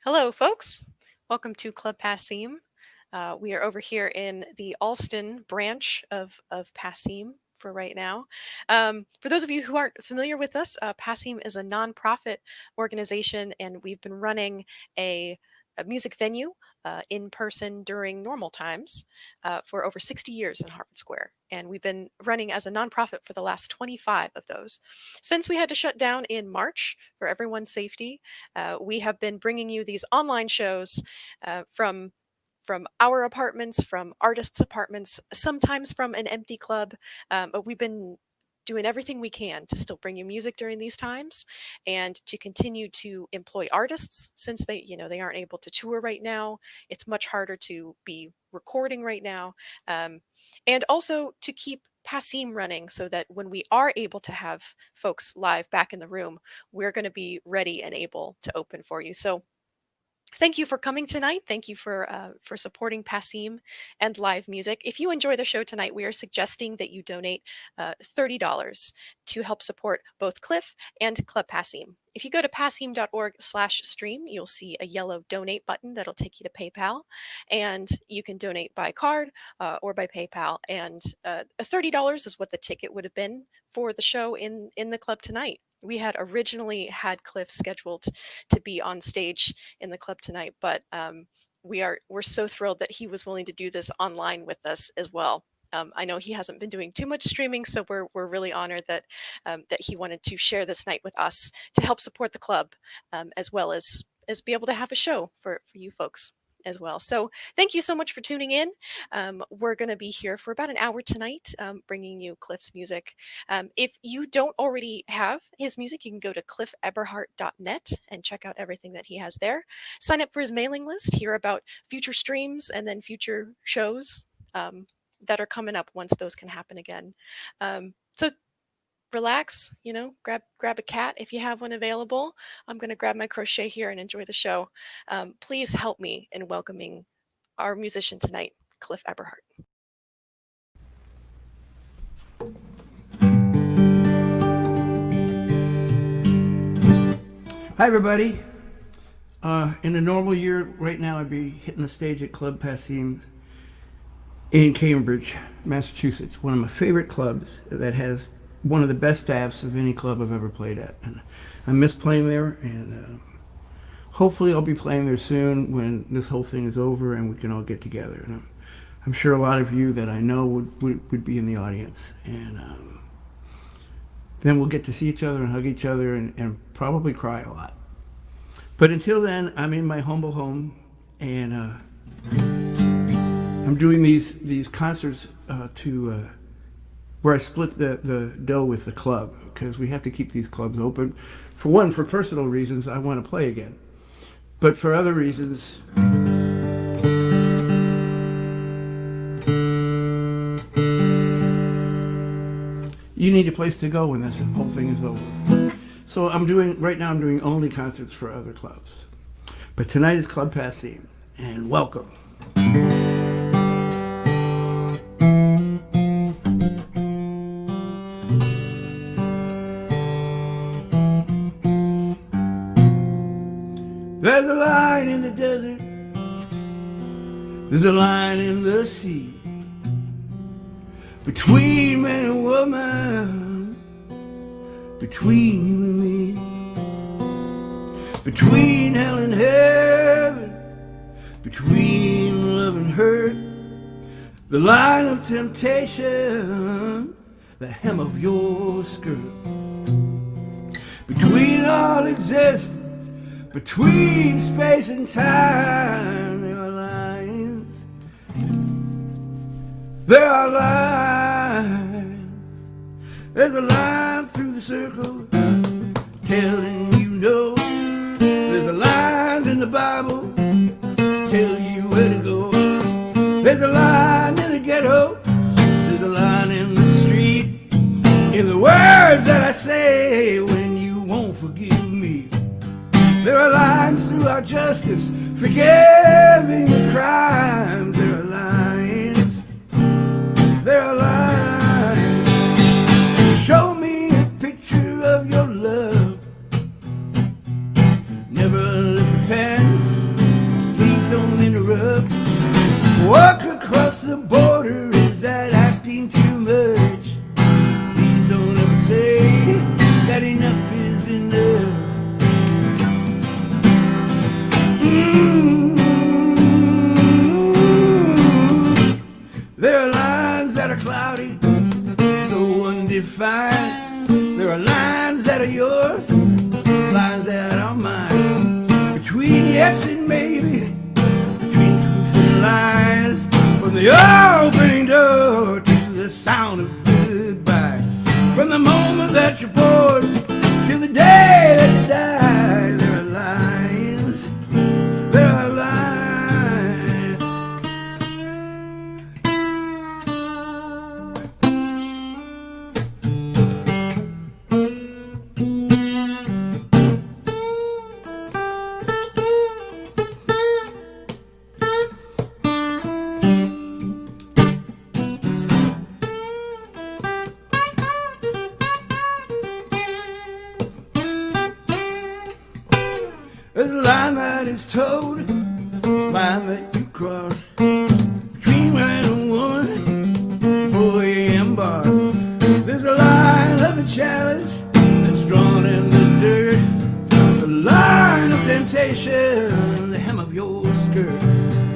Hello, folks. Welcome to Club Passim. We are over here in the Alston branch of Passim for right now. For those of you who aren't familiar with us, Passim is a nonprofit organization, and we've been running a, a music venue in person during normal times for over 60 years in Harvard Square. And we've been running as a nonprofit for the last 25 of those. Since we had to shut down in March for everyone's safety, we have been bringing you these online shows from our apartments, from artists' apartments, sometimes from an empty club. But we've been doing everything we can to still bring you music during these times and to continue to employ artists since they aren't able to tour right now. It's much harder to be recording right now, and also to keep Passim running so that when we are able to have folks live back in the room, we're going to be ready and able to open for you. So thank you for coming tonight. Thank you for supporting Passim and live music. If you enjoy the show tonight, we are suggesting that you donate $30 to help support both Cliff and Club Passim. If you go to passim.org/stream, you'll see a yellow donate button that'll take you to PayPal, and you can donate by card or by PayPal. And $30 is what the ticket would have been for the show in the club tonight. We had originally had Cliff scheduled to be on stage in the club tonight, but we're so thrilled that he was willing to do this online with us as well. I know he hasn't been doing too much streaming, so we're really honored that he wanted to share this night with us to help support the club, as well as be able to have a show for you folks as well. So thank you so much for tuning in. We're going to be here for about an hour tonight, bringing you Cliff's music. If you don't already have his music, you can go to cliffeberhardt.net and check out everything that he has there. Sign up for his mailing list, hear about future streams and then future shows that are coming up once those can happen again. So relax, grab a cat if you have one available. I'm going to grab my crochet here and enjoy the show. Please help me in welcoming our musician tonight, Cliff Eberhardt. Hi, everybody. In a normal year, right now, I'd be hitting the stage at Club Passim in Cambridge, Massachusetts, one of my favorite clubs that has one of the best staffs of any club I've ever played at. And I miss playing there, and hopefully I'll be playing there soon when this whole thing is over and we can all get together. And I'm sure a lot of you that I know would be in the audience. And then we'll get to see each other and hug each other and probably cry a lot. But until then, I'm in my humble home, and I'm doing these concerts where I split the dough with the club, because we have to keep these clubs open. For one, for personal reasons, I want to play again. But for other reasons, you need a place to go when this whole thing is over. So right now I'm doing only concerts for other clubs. But tonight is Club Passim, and welcome. There's a line in the desert, there's a line in the sea, between man and woman, between you and me, between hell and heaven, between love and hurt, the line of temptation, the hem of your skirt, between all existence, between space and time, there are lines, there are lines. There's a line through the circle telling you no. There's a line in the Bible telling you where to go. There's a line in the ghetto, there's a line in the street, in the words that I say when you won't forgive me. There are lines throughout justice, forgiving the crimes. There are lines, there are lines. Show me a picture of your love. Never lift a pen sound of goodbye. From the moment that you're born till the day that you die, there are lines, there are lines. There's a line that is towed, line that you cross, between man and woman, 4 a.m. bars. There's a line of the challenge that's drawn in the dirt, the line of temptation, the hem of your skirt.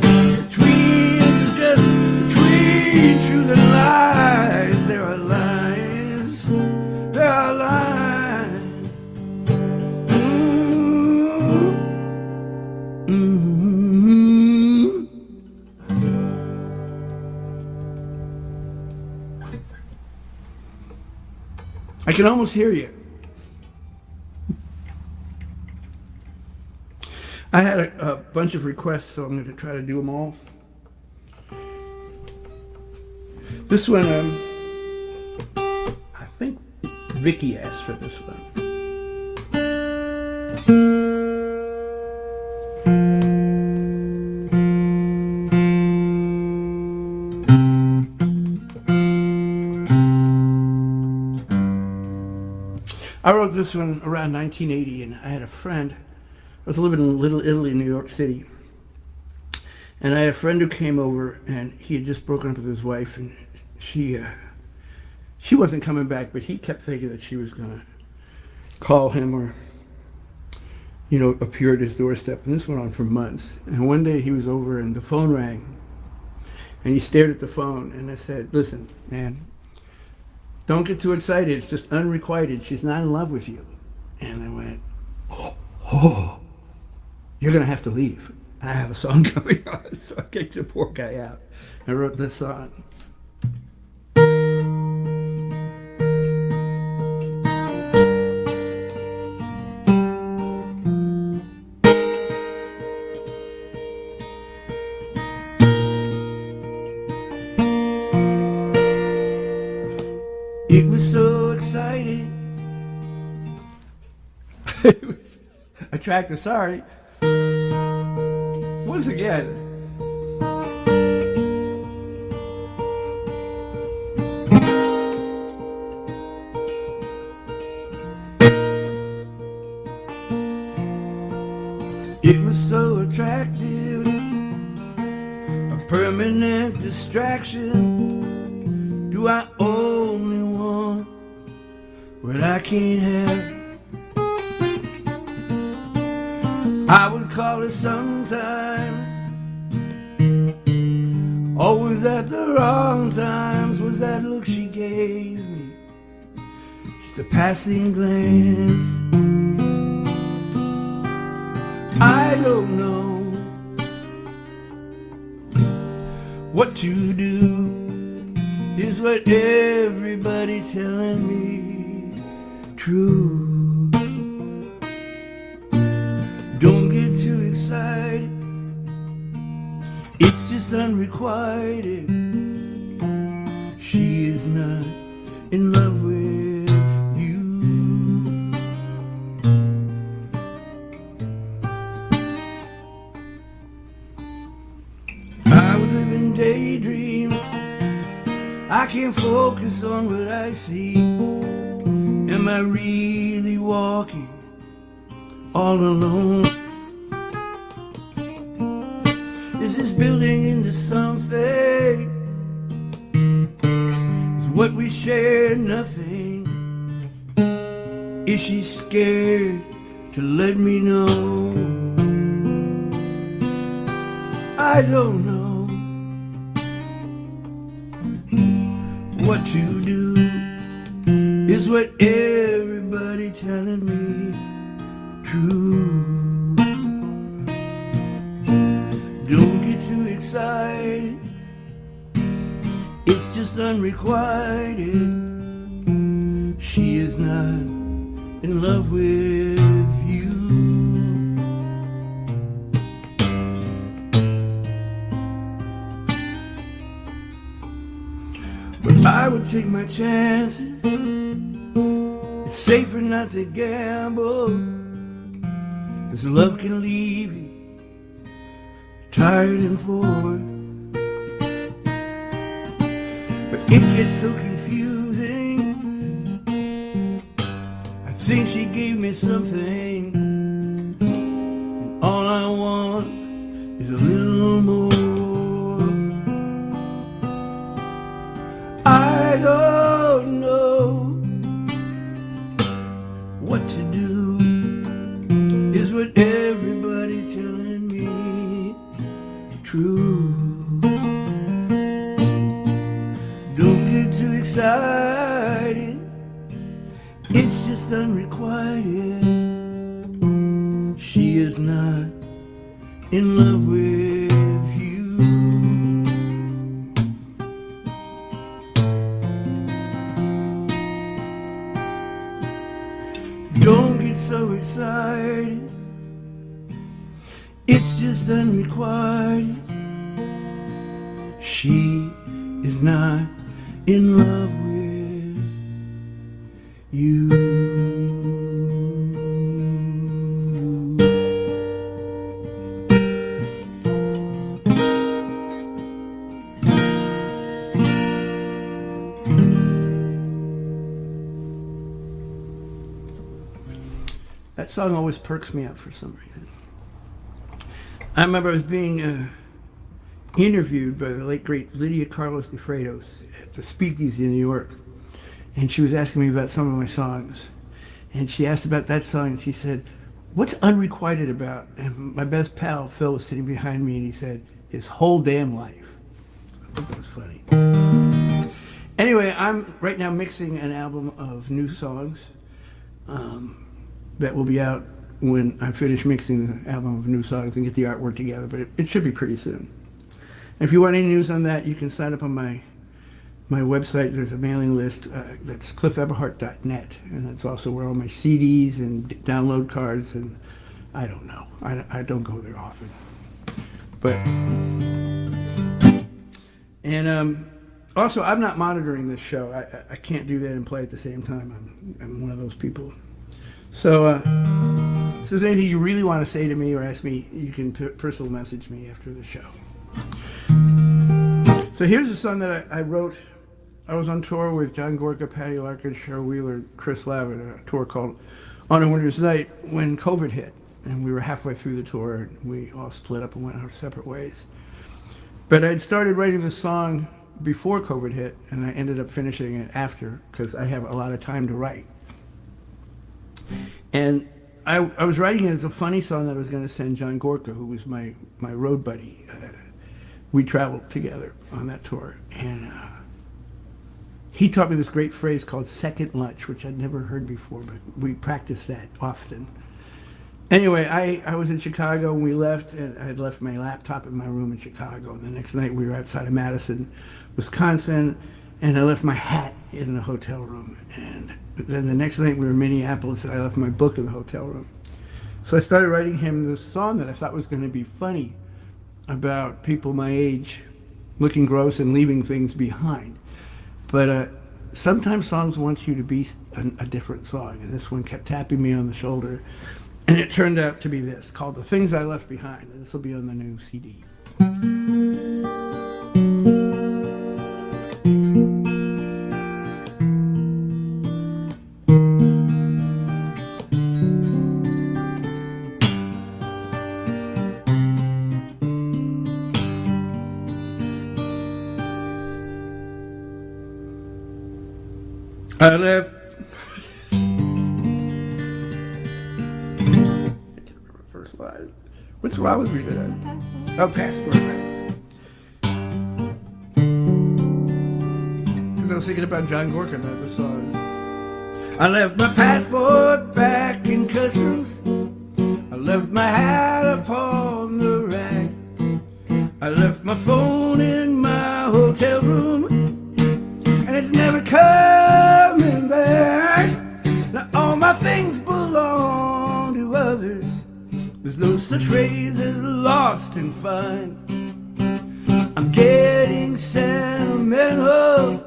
Between is just between truth and lies. There are lines, there are lines. I can almost hear you. I had a bunch of requests, so I'm going to try to do them all. This one, I think Vicky asked for this one. I wrote this one around 1980, and I had a friend. I was living in Little Italy, New York City, and I had a friend who came over, and he had just broken up with his wife, and she wasn't coming back, but he kept thinking that she was gonna call him or, appear at his doorstep. And this went on for months. And one day he was over, and the phone rang, and he stared at the phone, and I said, "Listen, man. Don't get too excited. It's just unrequited. She's not in love with you." And I went, oh, you're going to have to leave. I have a song coming on. So I kicked the poor guy out. I wrote this song. It was so exciting. I tracked the sorry. Once again. It was so attractive, a permanent distraction. Do I only want what I can't have? I would call her sometimes, always at the wrong times. Was that look she gave me just a passing glance? I don't know what to do, is what everybody telling me true? Don't get too excited, it's just unrequited. She is not in love with you. I would live in daydream, I can't focus on what I see. Am I really walking all alone? Is this building into something? Is what we share nothing? Is she scared to let me know? I don't know what to do, is what everybody telling me true? Don't get too excited, it's just just unrequited. She is not in love with you. But I would take my chances. It's safer not to gamble, 'cause love can leave you tired and poor. But it gets so confusing. I think she gave me something, and all I want is a little more. I don't know what to do, is what everybody telling me true. Don't get too excited, it's just unrequited. She is not in love with you. Don't get so excited, it's just unrequited. She is not in love with you. That song always perks me up for some reason. I remember I was being interviewed by the late great Lydia Carlos de Freitas at the Speakeasy in New York, and she was asking me about some of my songs, and she asked about that song, and she said, "What's Unrequited about?" And my best pal Phil was sitting behind me, and he said, "His whole damn life." I thought that was funny. Anyway, I'm right now mixing an album of new songs that will be out when I finish mixing the album of new songs and get the artwork together, but it should be pretty soon. If you want any news on that, you can sign up on my website. There's a mailing list that's cliffeberhardt.net, and that's also where all my CDs and download cards, and I don't know. I don't go there often. But, and also, I'm not monitoring this show. I can't do that and play at the same time. I'm one of those people. So if there's anything you really want to say to me or ask me, you can personal message me after the show. So here's a song that I wrote. I was on tour with John Gorka, Patty Larkin, Cheryl Wheeler, Chris Lavin, a tour called On a Winter's Night when COVID hit. And we were halfway through the tour, and we all split up and went our separate ways. But I'd started writing the song before COVID hit, and I ended up finishing it after, because I have a lot of time to write. And I was writing it as a funny song that I was going to send John Gorka, who was my road buddy. We traveled together on that tour, and he taught me this great phrase called second lunch, which I'd never heard before, but we practiced that often. Anyway, I was in Chicago and we left, and I had left my laptop in my room in Chicago. And the next night we were outside of Madison, Wisconsin, and I left my hat in the hotel room. And then the next night we were in Minneapolis, and I left my book in the hotel room. So I started writing him this song that I thought was going to be funny about people my age looking gross and leaving things behind. But sometimes songs want you to be a different song, and this one kept tapping me on the shoulder. And it turned out to be this, called The Things I Left Behind, and this will be on the new CD. I left. I can't remember the first line. What's wrong with me today? Oh, passport. Because I was thinking about John Gorka, not the song. I left my passport back in customs. I left my hat upon the rack. I left my phone in my hotel room. others. There's no such phrase as lost and find. I'm getting sentimental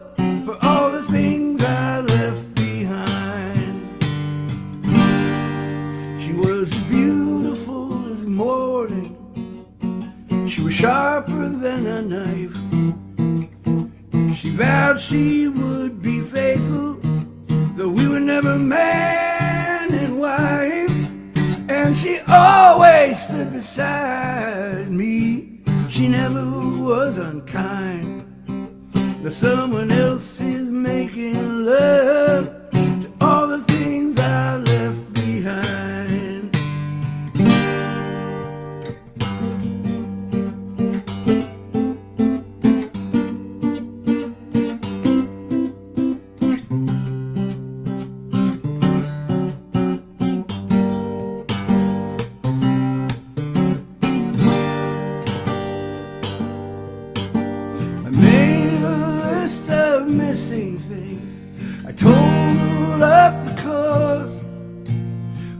for all the things I left behind. She was as beautiful as morning. She was sharper than a knife. She vowed she would be faithful, though we were never man and wife. And she always stood beside me. She never was unkind. Now someone else is making love to all the things I left behind. Missing things, I totaled up the cost,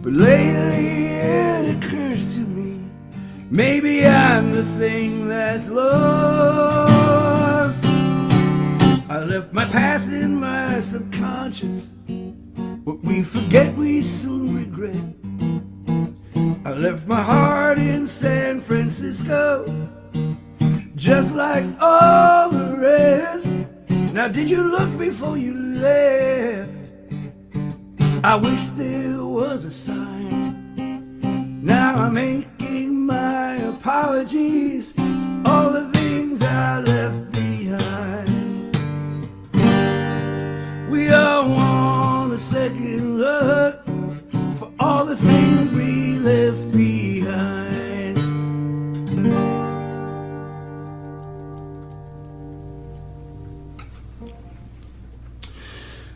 but lately it occurs to me, maybe I'm the thing that's lost. I left my past in my subconscious. What we forget we soon regret. I left my heart in San Francisco, just like all the rest. Now did you look before you left? I wish there was a sign. Now I'm making my apologies, all the things I left behind. We all want a second look for all the things we left behind.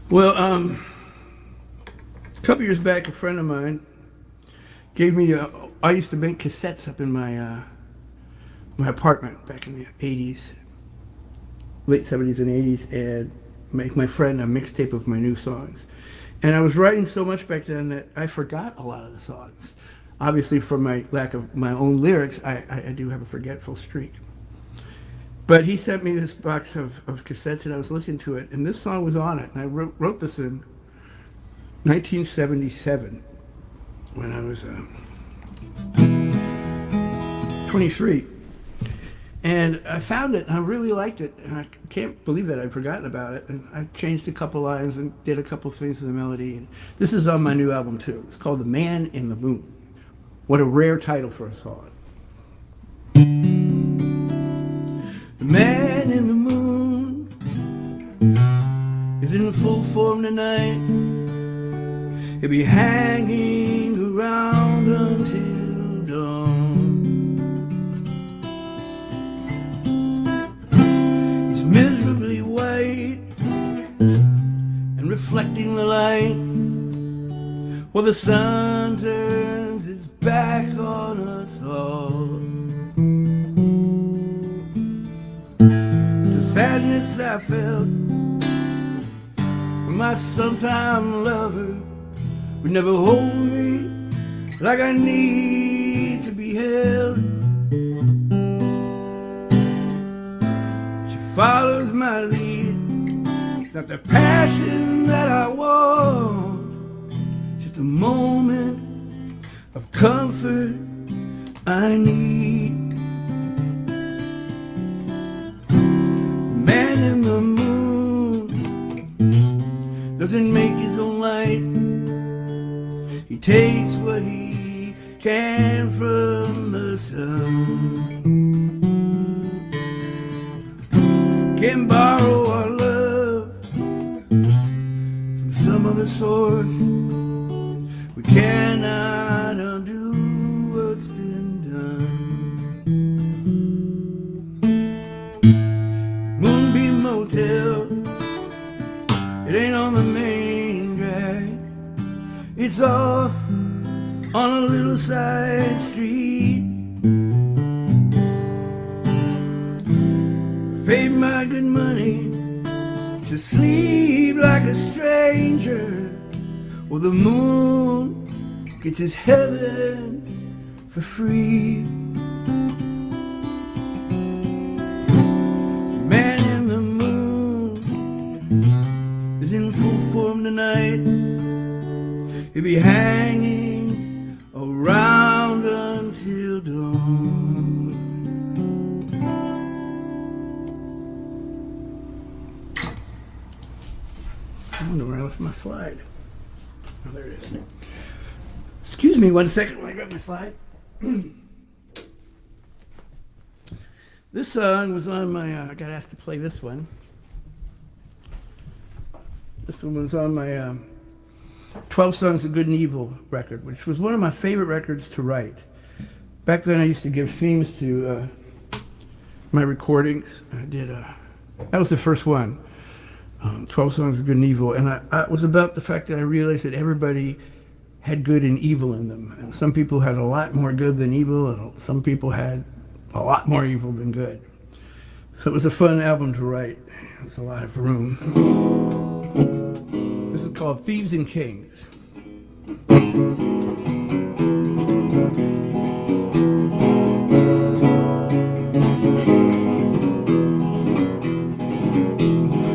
Well, a couple years back, a friend of mine gave me I used to make cassettes up in my my apartment back in the 80s, late 70s and 80s, and make my friend a mixtape of my new songs. And I was writing so much back then that I forgot a lot of the songs. Obviously, from my lack of my own lyrics, I do have a forgetful streak. But he sent me this box of cassettes, and I was listening to it, and this song was on it. And I wrote this in 1977 when I was 23. And I found it, and I really liked it, and I can't believe that I'd forgotten about it. And I changed a couple lines and did a couple things to the melody. And this is on my new album, too. It's called The Man in the Moon. What a rare title for a song. The man in the moon is in full form tonight. He'll be hanging around until dawn. He's miserably white and reflecting the light, while the sun turns its back on us all. Sadness I felt when my sometime lover would never hold me like I need to be held. She follows my lead. It's not the passion that I want, just a moment of comfort I need. In the moon doesn't make his own light. He takes what he can from the sun. Can borrow our love from some other source. We cannot undo what's been done. Motel, it ain't on the main drag. It's off on a little side street. Paid my good money to sleep like a stranger. Well, the moon gets his heaven for free. Man in the moon is in full form tonight. He'll be hanging around until dawn. I wonder where I left my slide. Oh, there it is. Excuse me 1 second while I grab my slide. This song was on my, I got asked to play this one. This one was on my 12 Songs of Good and Evil record, which was one of my favorite records to write. Back then I used to give themes to my recordings. I did, that was the first one, 12 Songs of Good and Evil. And it was about the fact that I realized that everybody had good and evil in them. And some people had a lot more good than evil, and some people had a lot more evil than good. So it was a fun album to write. It's a lot of room. This is called Thieves and Kings.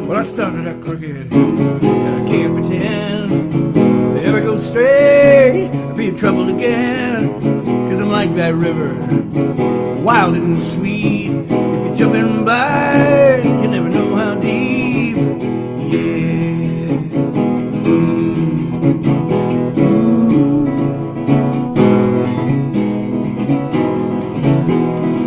Well, I started out crooked, and I can't pretend to ever go straight, I'll be in trouble again. Cause I'm like that river, wild and sweet. If you're jumping by, you never know how deep. Yeah.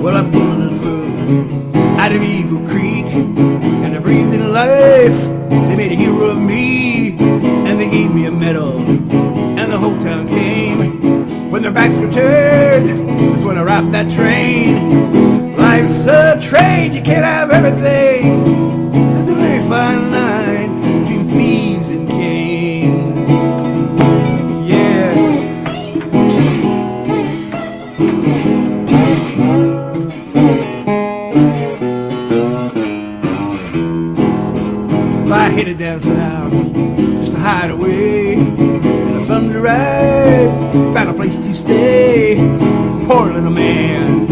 Well, I pulled a little brook out of Eagle Creek, and I breathed in life. They made a hero of me, and they gave me a medal, and the whole town came. When their backs were turned, that's when I robbed that train. Life's a trade, you can't have everything. There's a very fine line between thieves and kings. Yeah. If I headed down south just to hide away in a thunder ride, found a place to stay. Poor little man,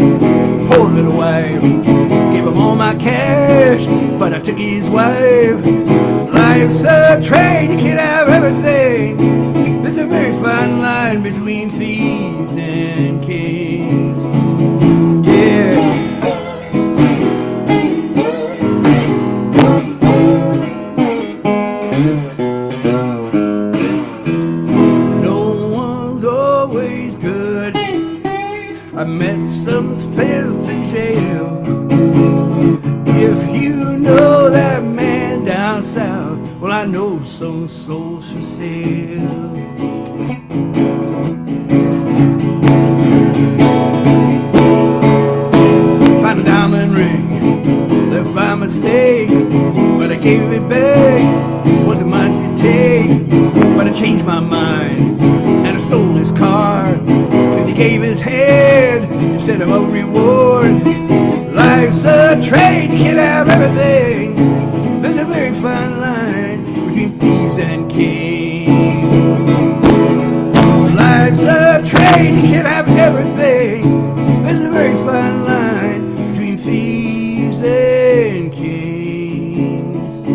poor little wife, gave him all my cash, but I took his wife. Life's a trade, you can't have everything. There's a very fine line between thieves and kings. Yeah. I met some sailors in jail. If you know that man down south, well, I know some souls for sale. Found a diamond ring left by mistake, but I gave it back. Wasn't mine to take, but I changed my mind and I stole his car. He gave his head instead of a reward. Life's a trade, you can't have everything. There's a very fine line between thieves and kings. Life's a trade, you can't have everything. There's a very fine line between thieves and kings.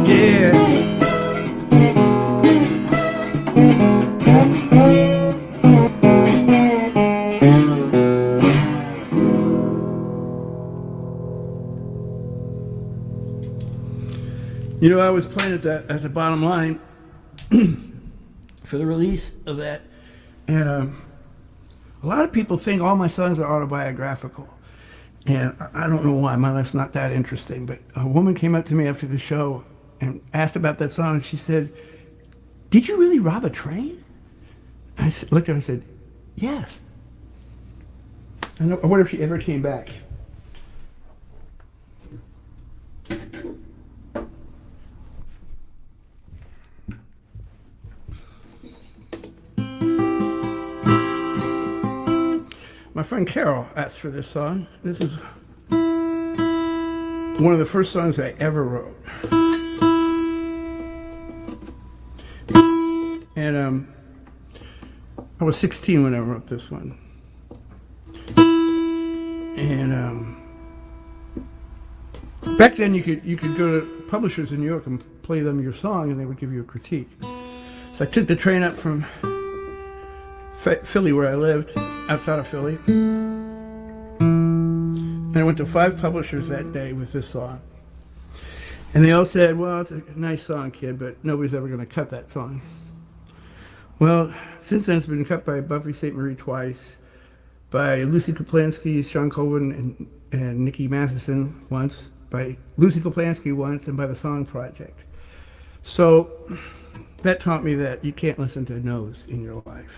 Yeah. You know, I was playing at the bottom line for the release of that, and a lot of people think all my songs are autobiographical, and I don't know why. My life's not that interesting, but a woman came up to me after the show and asked about that song, and she said, "Did you really rob a train?" I looked at her and said, "Yes." I wonder if she ever came back. My friend Carol asked for this song. This is one of the first songs I ever wrote. And I was 16 when I wrote this one. And back then you could go to publishers in New York and play them your song, and they would give you a critique. So I took the train up from Philly, where I lived, outside of Philly, and I went to 5 publishers that day with this song. And they all said, well, it's a nice song, kid, but nobody's ever going to cut that song. Well, since then it's been cut by Buffy St. Marie twice, by Lucy Kaplansky, Sean Colvin, and Nikki Matheson once, by Lucy Kaplansky once, and by the Song Project. So that taught me that you can't listen to no's in your life.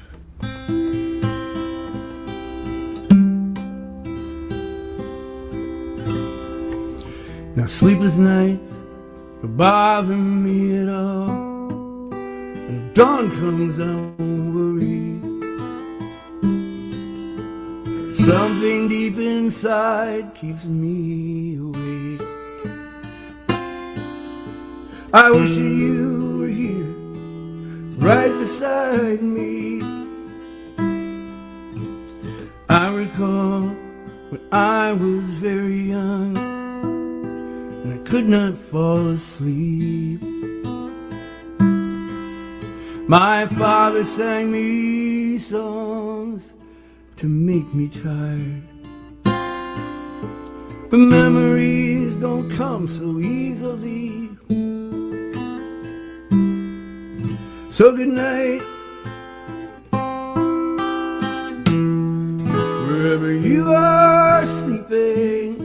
Now sleepless nights don't bother me at all. When dawn comes, I won't worry. Something deep inside keeps me awake. I wish that you were here, right beside me. I recall when I was very young, and I could not fall asleep. My father sang me songs to make me tired, but memories don't come so easily. So good night, wherever you are sleeping,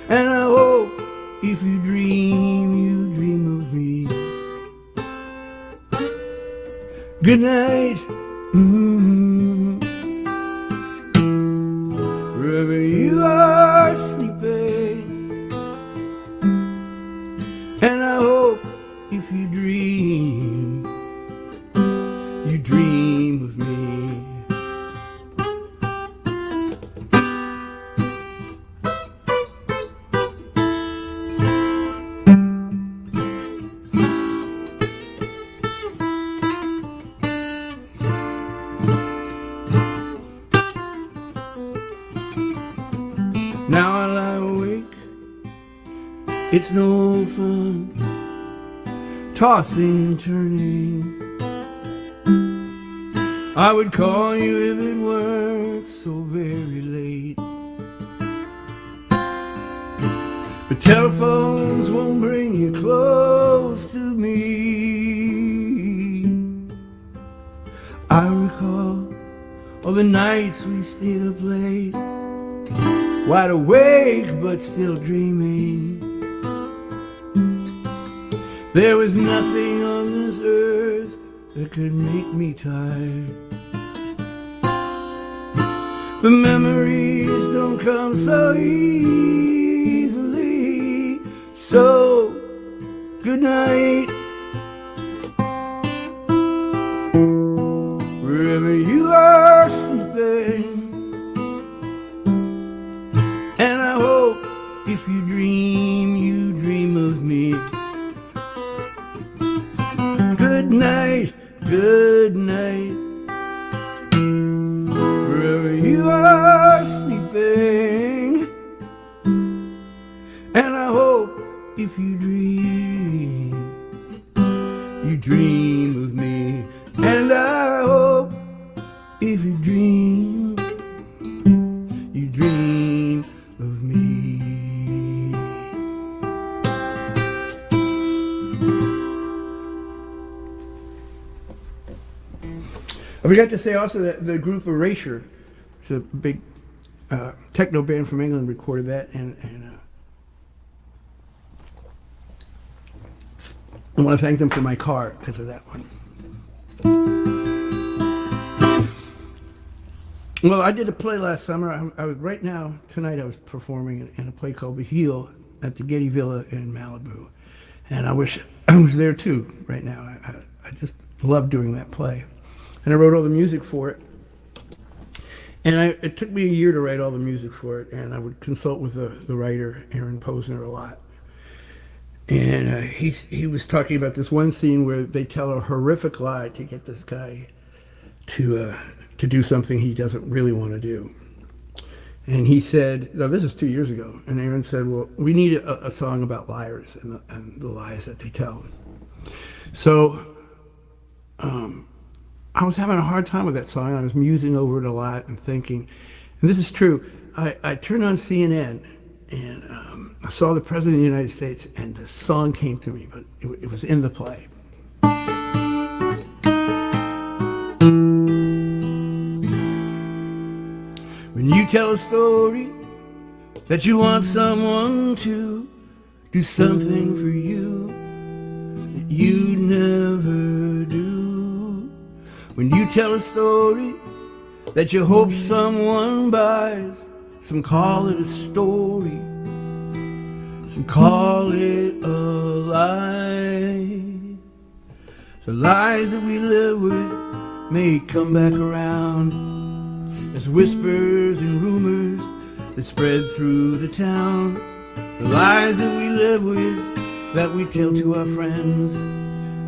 and I hope if you dream of me. Good night. Wherever you are sleeping, and I hope if you dream of me. Now I lie awake, it's no fun, tossing and turning. I would call you if it weren't so very late, but telephones won't bring you close to me. I recall all the nights we stayed up late, wide awake but still dreaming. There was nothing on this earth that could make me tired, but memories don't come so easily. So good night, wherever you are sleeping, and I hope if you dream of me. Good night, good night, wherever you are sleeping, and I hope if you dream of me, and I hope if you dream of me. I forgot to say also that the group Erasure, it's a big techno band from England, recorded that, and I want to thank them for my car because of that one. Well, I did a play last summer. I was right now tonight. I was performing in a play called The Heel at the Getty Villa in Malibu, and I wish I was there too right now. I just love doing that play, and I wrote all the music for it. And it took me a year to write all the music for it, and I would consult with the writer, Aaron Posner, a lot. And he was talking about this one scene where they tell a horrific lie to get this guy to do something he doesn't really want to do. And he said, no, this is 2 years ago. And Aaron said, well, we need a song about liars and the lies that they tell. So I was having a hard time with that song. I was musing over it a lot and thinking, and this is true. I turned on CNN and I saw the President of the United States, and the song came to me, but it was in the play. When you tell a story that you want someone to do something for you that you never do. When you tell a story that you hope someone buys, some call it a story, some call it a lie. The lies that we live with may come back around as whispers and rumors that spread through the town. The lies that we live with, that we tell to our friends,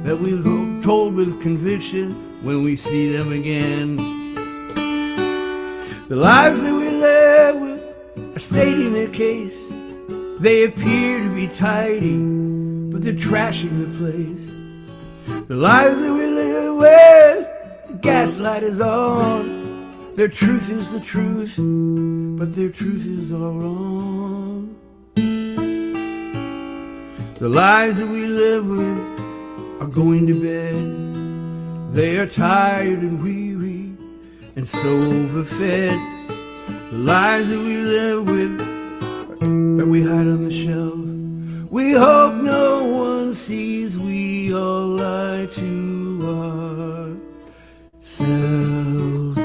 that we hope told with conviction when we see them again. The lives that we live with are stating their case. They appear to be tidy, but they're trashing the place. The lives that we live with, the gaslight is on. Their truth is the truth, but their truth is all wrong. The lies that we live with are going to bed. They are tired and weary and so overfed. The lies that we live with, that we hide on the shelf, we hope no one sees. We all lie to ourselves.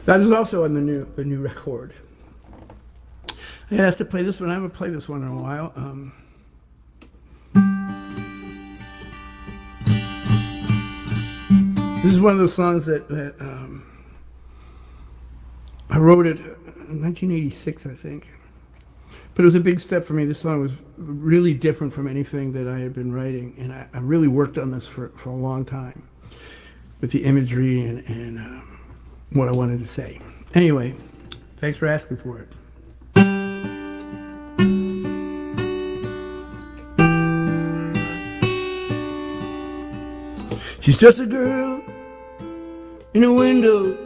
That is also on the new record. I asked to play this one. I haven't played this one in a while. This is one of those songs that I wrote it in 1986, I think. But it was a big step for me. This song was really different from anything that I had been writing, and I really worked on this for a long time with the imagery and what I wanted to say. Anyway, thanks for asking for it. She's just a girl in a window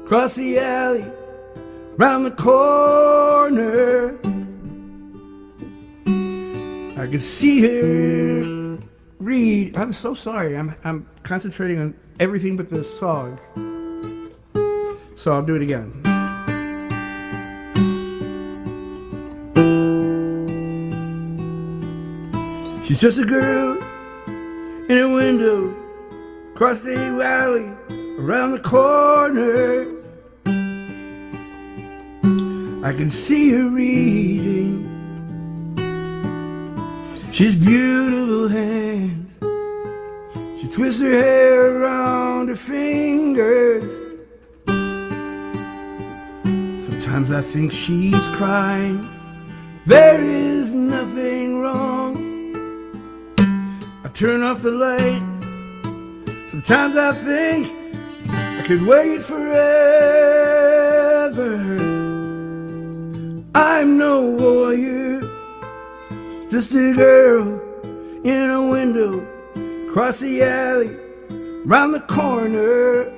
across the alley, round the corner. I could see her read. I'm so sorry. I'm concentrating on everything but this song. So I'll do it again. She's just a girl in a window across the alley, around the corner. I can see her reading. She's beautiful hands. She twists her hair around her fingers. Sometimes I think she's crying. There is nothing wrong. I turn off the light. Sometimes I think I could wait forever. I'm no warrior, just a girl in a window across the alley, round the corner.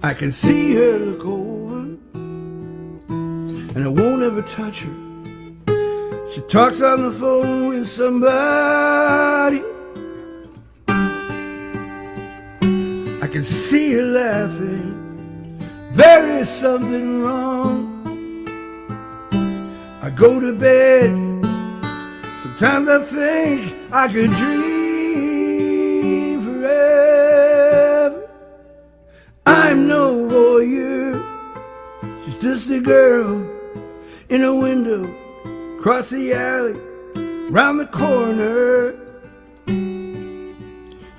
I can see her look over, and I won't ever touch her. She talks on the phone with somebody. I can see her laughing. There is something wrong. I go to bed. Sometimes I think I could dream forever. I'm no warrior, she's just a girl in a window across the alley, round the corner.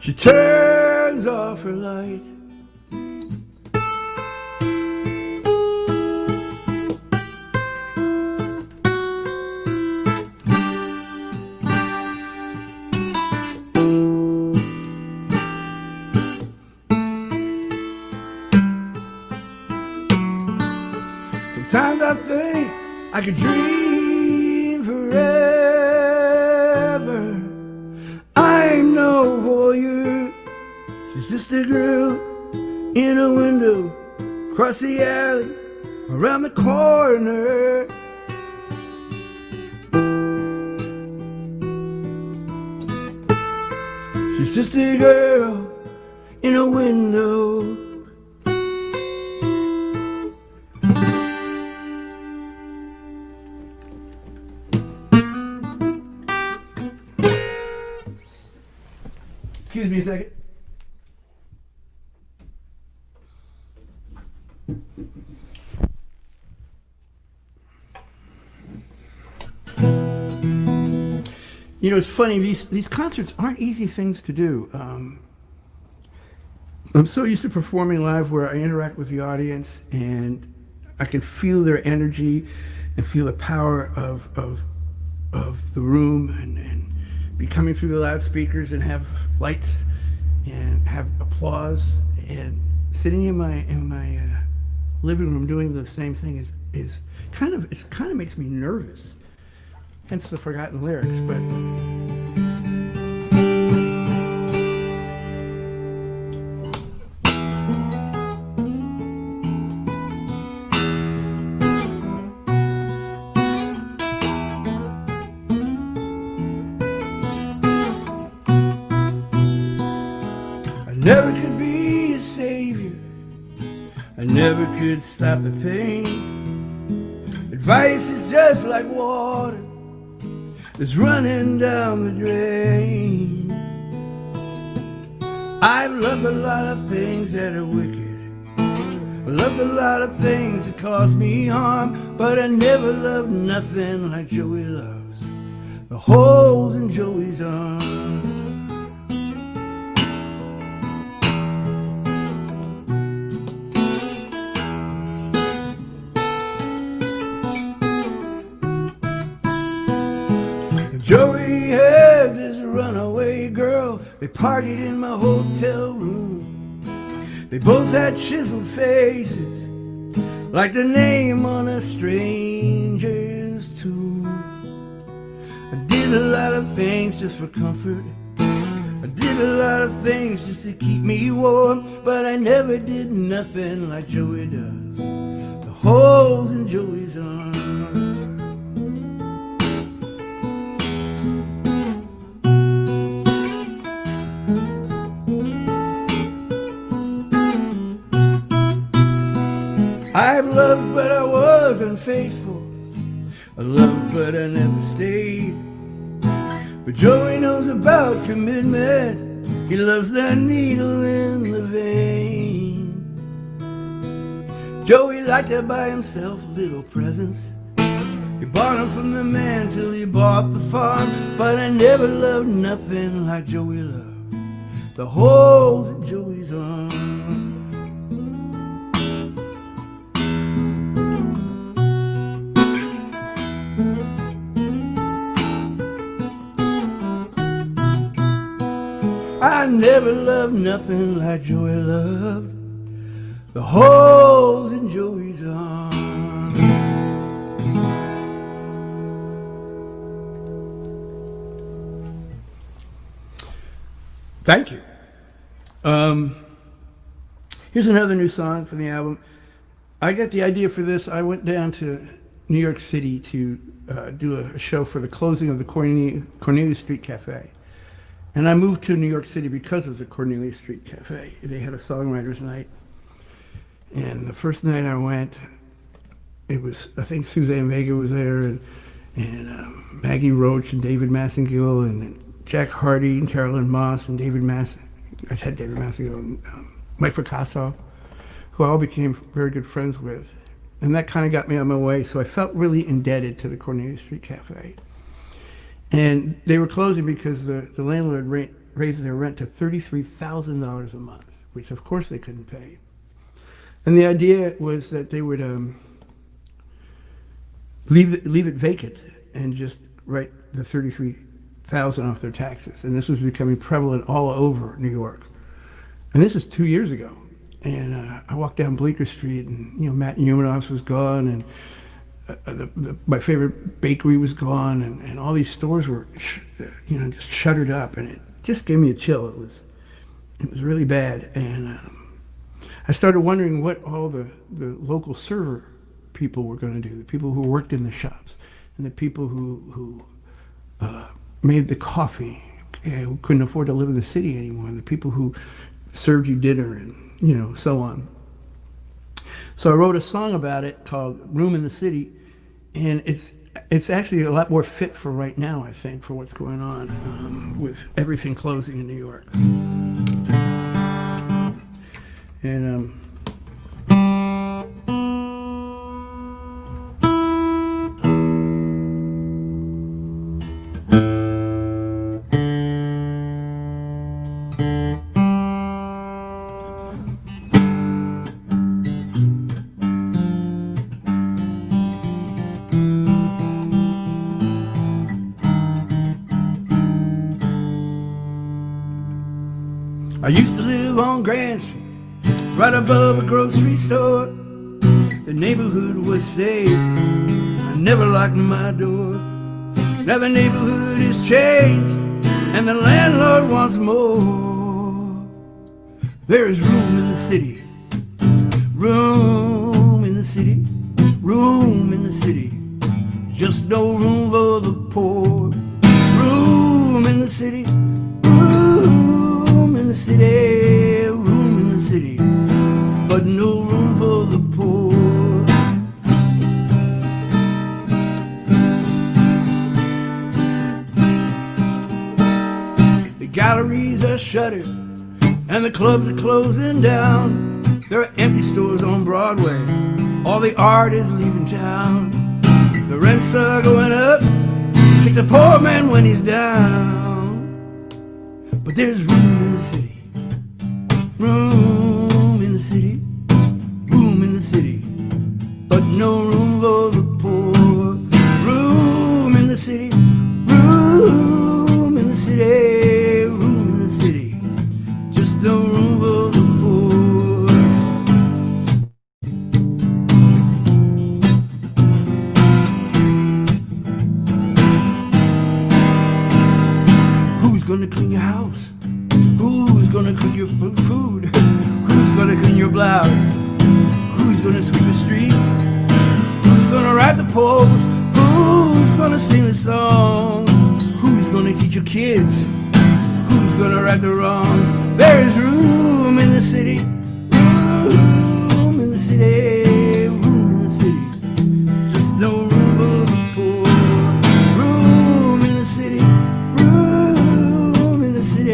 She turns off her light. Sometimes I think I could dream forever. I ain't no voyeur. She's just a girl in a window across the alley, around the corner. She's just a girl in a window. Excuse me a second. You know, it's funny, these concerts aren't easy things to do. I'm so used to performing live where I interact with the audience and I can feel their energy and feel the power of the room and be coming through the loudspeakers and have lights and have applause, and sitting in my living room doing the same thing is kind of makes me nervous. Hence the forgotten lyrics, but I never could be a savior. I never could stop the pain. Advice is just like water that's running down the drain. I've loved a lot of things that are wicked. I loved a lot of things that cause me harm, but I never loved nothing like Joey loves the holes in Joey's arms. Joey had this runaway girl. They partied in my hotel room. They both had chiseled faces, like the name on a stranger's tomb. I did a lot of things just for comfort. I did a lot of things just to keep me warm, but I never did nothing like Joey does the holes in Joey's arms. I've loved, but I was unfaithful. I loved, but I never stayed. But Joey knows about commitment. He loves that needle in the vein. Joey liked to buy himself little presents. He bought them from the man till he bought the farm. But I never loved nothing like Joey loved the holes in Joey's arms. I never loved nothing like Joey loved the holes in Joey's arms. Thank you. Here's another new song from the album. I got the idea for this. I went down to New York City to do a show for the closing of the Cornelia Street Cafe. And I moved to New York City because of the Cornelia Street Cafe. They had a songwriters night. And the first night I went, it was, I think Suzanne Vega was there, and Maggie Roach and David Massengill and Jack Hardy and Carolyn Moss and David Massengill and Mike Picasso, who I all became very good friends with. and that kind of got me on my way. So I felt really indebted to the Cornelia Street Cafe. And they were closing because the landlord raised their rent to $33,000 a month, which of course they couldn't pay. And the idea was that they would leave it vacant and just write the 33,000 off their taxes. And this was becoming prevalent all over New York. And this is 2 years ago. And I walked down Bleecker Street, and Matt Newmanov's was gone, and my favorite bakery was gone, and all these stores were just shuttered up, and it just gave me a chill. It was really bad. And I started wondering what all the local server people were going to do, the people who worked in the shops, and the people who made the coffee, who couldn't afford to live in the city anymore, and the people who served you dinner, and so on. So I wrote a song about it called "Room in the City," and it's actually a lot more fit for right now, I think, for what's going on with everything closing in New York. And I used to live on Grand Street, right above a grocery store. The neighborhood was safe, I never locked my door. Now the neighborhood is changed, and the landlord wants more. There is room in the city, room in the city, room in the city. Just no room for the poor. Room in the city, room in the city, room in the city, but no room for the poor. The galleries are shuttered and the clubs are closing down. There are empty stores on Broadway, all the art is leaving town. The rents are going up, kick the poor man when he's down. But there's room in the city, room in the city, room in the city, but no room for the poor. Room in the city, room in the city, room in the city, just no room for the poor. Who's gonna clean your house? Who's gonna cook your food? Who's gonna clean your blouse? Who's gonna sweep the streets? Who's gonna write the poems? Who's gonna sing the songs? Who's gonna teach your kids? Who's gonna right the wrongs? There's room in the city, room in the city, room in the city, just no room for the poor. Room in the city, room in the city,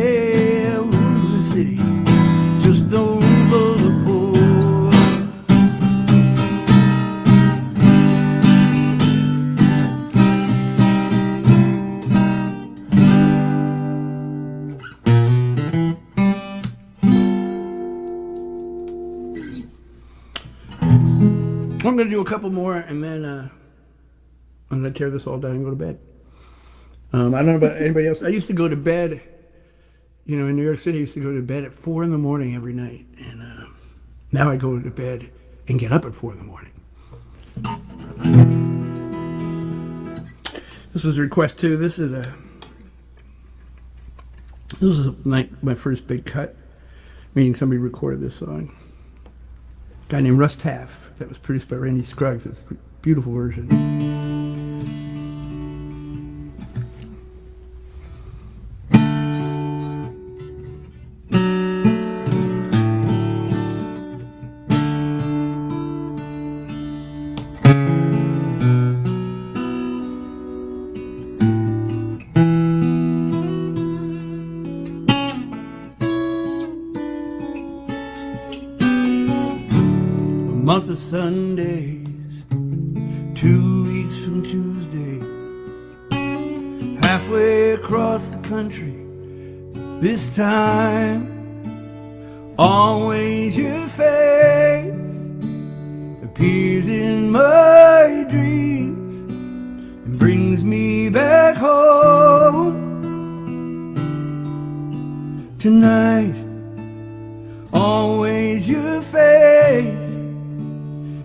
room in the city, just no room for the poor. I'm going to do a couple more, and then I'm going to tear this all down and go to bed. I don't know about anybody else. I used to go to bed, in New York City, I used to go to bed at 4 in the morning every night. And now I go to bed and get up at 4 in the morning. This is request 2. This is my first big cut, meaning somebody recorded this song. A guy named Russ Taff. That was produced by Randy Scruggs. It's a beautiful version. Month of Sundays 2 weeks from Tuesday, halfway across the country. This time, always your face appears in my dreams and brings me back home. Tonight, always your face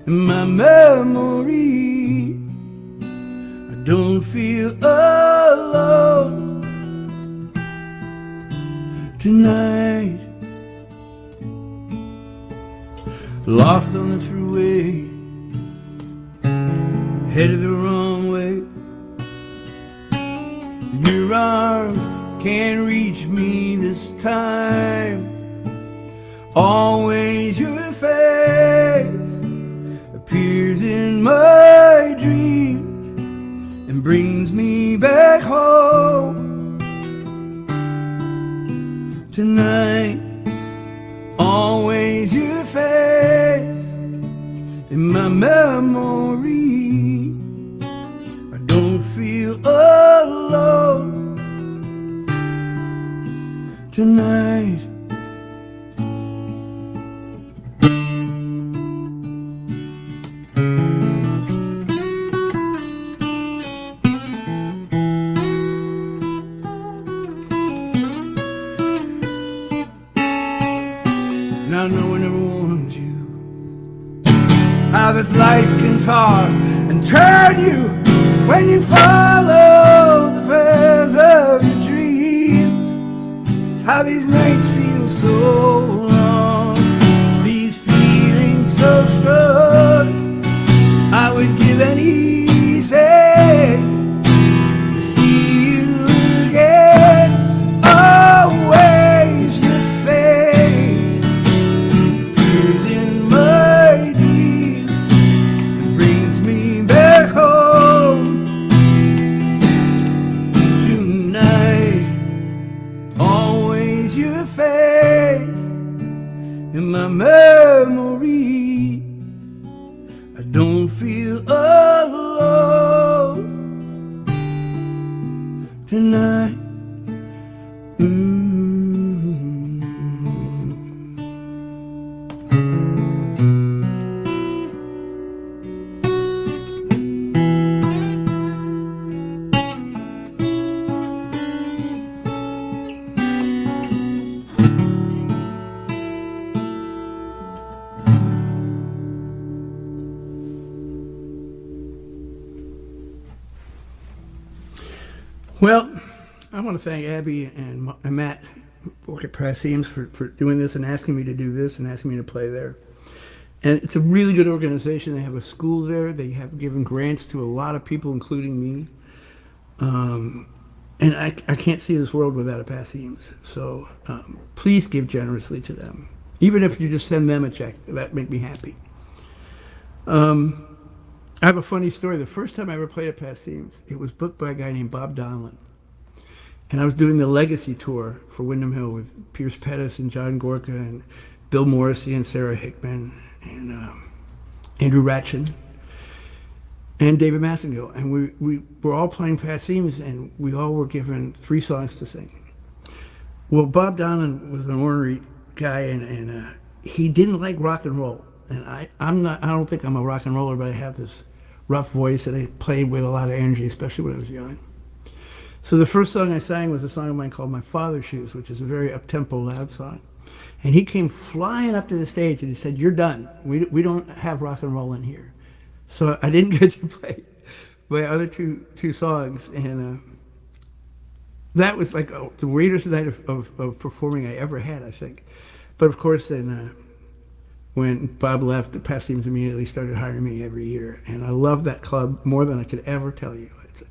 in my memory. I don't feel alone tonight. Lost on the thruway, headed the wrong way. Your arms can't reach me this time. Always your face appears in my dreams and brings me back home. Tonight, always your face in my memory. I don't feel alone tonight. Now no one ever warned you how this life can toss and turn you when you follow the paths of your dreams. How these nights feel so long, these feelings so strong. I would give anything to see you again. Always your face appears in my dreams and brings me back home. Tonight, always your face in my memory. I don't feel alone tonight. Well, I want to thank Abby and Matt work at Passim for doing this and asking me to do this and asking me to play there. And it's a really good organization. They have a school there. They have given grants to a lot of people, including me. And I can't see this world without a Passim. So please give generously to them. Even if you just send them a check, that make me happy. I have a funny story. The first time I ever played at Passim, it was booked by a guy named Bob Donlin. And I was doing the Legacy Tour for Windham Hill with Pierce Pettis and John Gorka and Bill Morrissey and Sarah Hickman and Andrew Ratchin and David Massengill. And we were all playing Passims, and we all were given 3 songs to sing. Well, Bob Donlin was an ornery guy, and he didn't like rock and roll. And I don't think I'm a rock and roller, but I have this rough voice that I played with a lot of energy, especially when I was young. So the first song I sang was a song of mine called My Father's Shoes, which is a very up-tempo, loud song. And he came flying up to the stage and he said, "You're done. We don't have rock and roll in here." So I didn't get to play my other two songs. And that was like the weirdest night of performing I ever had, I think. But of course, then when Bob left, the Passims immediately started hiring me every year. And I love that club more than I could ever tell you.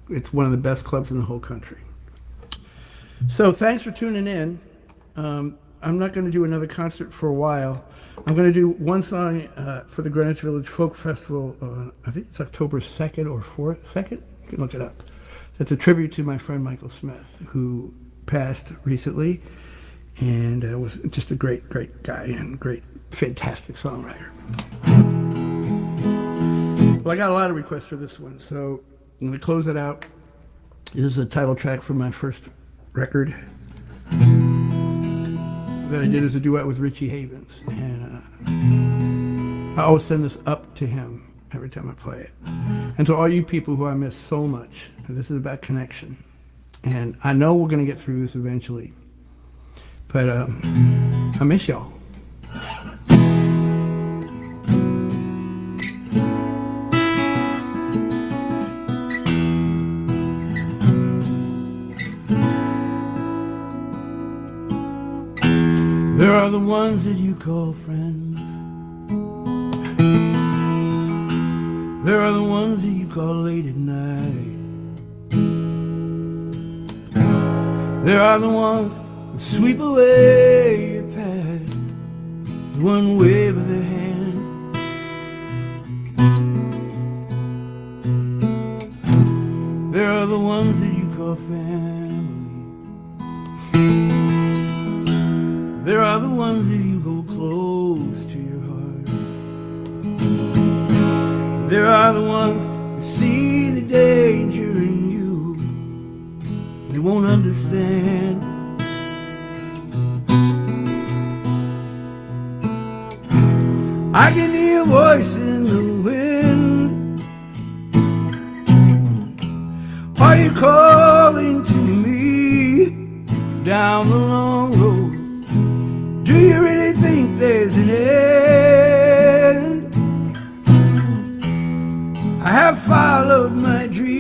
It's one of the best clubs in the whole country. So thanks for tuning in. I'm not going to do another concert for a while. I'm going to do one song for the Greenwich Village Folk Festival on, I think it's October 2nd or 4th. 2nd? You can look it up. It's a tribute to my friend Michael Smith, who passed recently and was just a great, great guy and great, fantastic songwriter. Well, I got a lot of requests for this one, so I'm going to close it out. This is a title track from my first record that I did as a duet with Richie Havens. And I always send this up to him every time I play it. And to all you people who I miss so much, this is about connection. And I know we're going to get through this eventually. But I miss y'all. There are the ones that you call friends. There are the ones that you call late at night. There are the ones who sweep away your past with one wave of their hand. There are the ones that you call family. There are the ones that you hold close to your heart. There are the ones who see the danger in you. They won't understand. I can hear a voice in the wind. Are you calling to me down the long road? Do you really think there's an end? I have followed my dreams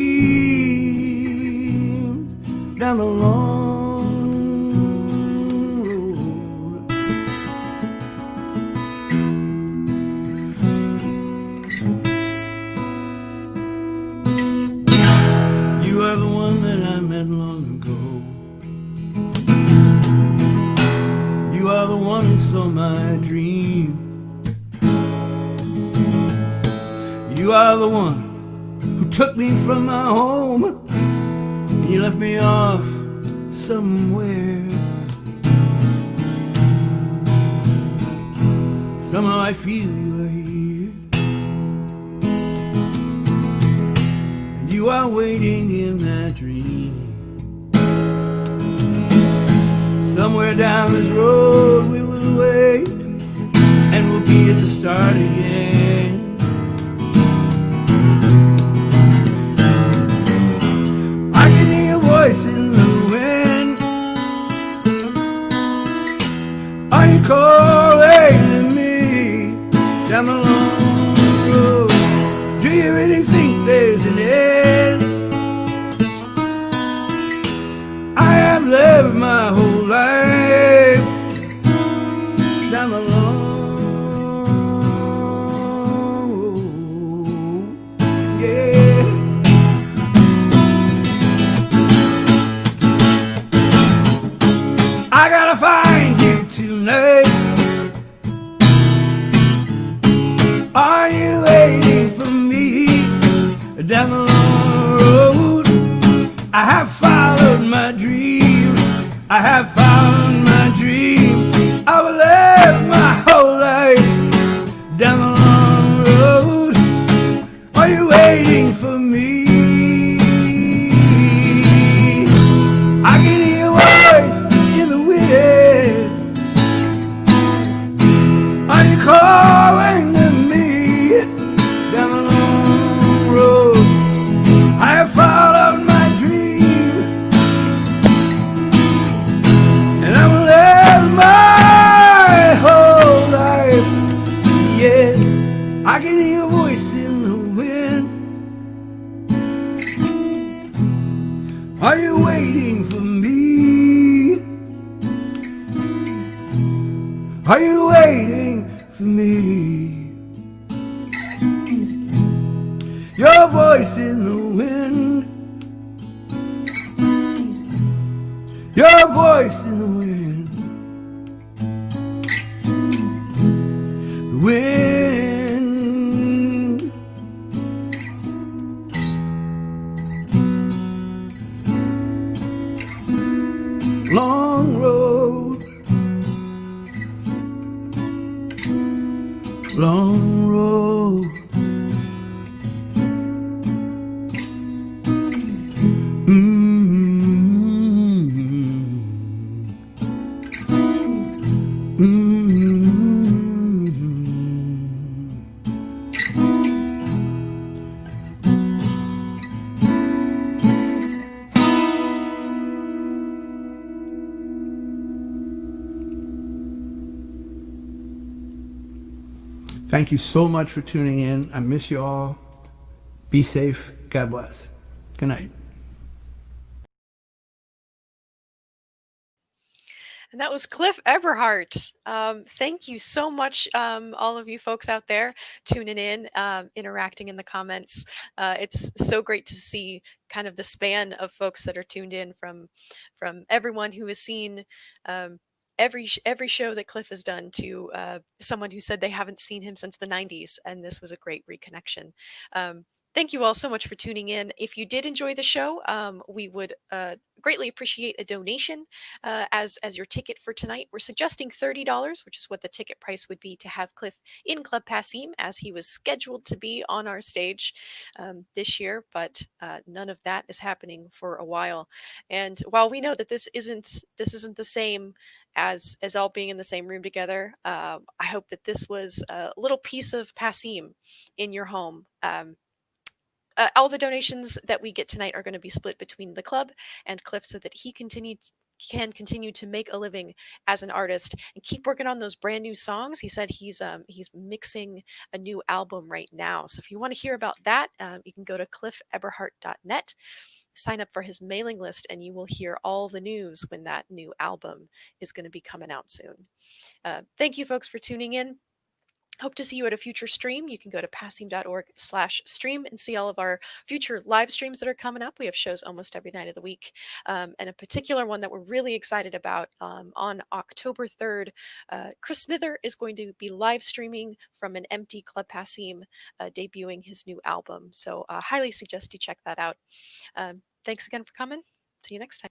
down the long road. You are the one that I met long ago. You are the one who saw my dream. You are the one who took me from my home and you left me off somewhere. Somehow I feel you are here, and you are waiting in that dream. Somewhere down this road we will wait, and we'll be at the start again. I can hear a voice in the wind. Are you calling to me down the long road? Do you really think there's an end? I have lived my whole life down the long road, yeah. I gotta find you tonight. Are you waiting for me down the long road? I have followed my dream. I have found my dream. I will live my whole life down the long road. Are you waiting for me? I can hear a voice in the wind. Are you calling to me down the long road? I have followed my dream, and I will live my whole life. Yes, I can hear a voice in the wind. Are you waiting for me? Are you waiting for me? Your voice in the wind. Your voice in the wind. The wind. Long road. Long road. Mm-hmm. Thank you so much for tuning in. I miss you all. Be safe. God bless. Good night. And that was Cliff Eberhardt. Thank you so much, all of you folks out there tuning in, interacting in the comments. It's so great to see kind of the span of folks that are tuned in from everyone who has seen every show that Cliff has done to someone who said they haven't seen him since the '90s, and this was a great reconnection. Um, Thank you all so much for tuning in. If you did enjoy the show, we would greatly appreciate a donation as your ticket for tonight. We're suggesting $30, which is what the ticket price would be to have Cliff in Club Passim, as he was scheduled to be on our stage this year, but none of that is happening for a while. And while we know that this isn't the same as all being in the same room together, I hope that this was a little piece of Passim in your home. All the donations that we get tonight are going to be split between the club and Cliff so that he can continue to make a living as an artist and keep working on those brand new songs. He said he's mixing a new album right now. So if you want to hear about that, you can go to cliffeberhardt.net, sign up for his mailing list, and you will hear all the news when that new album is going to be coming out soon. Thank you, folks, for tuning in. Hope to see you at a future stream. You can go to passim.org/stream and see all of our future live streams that are coming up. We have shows almost every night of the week. And a particular one that we're really excited about on October 3rd, Chris Smither is going to be live streaming from an empty Club Passim, debuting his new album. So highly suggest you check that out. Thanks again for coming. See you next time.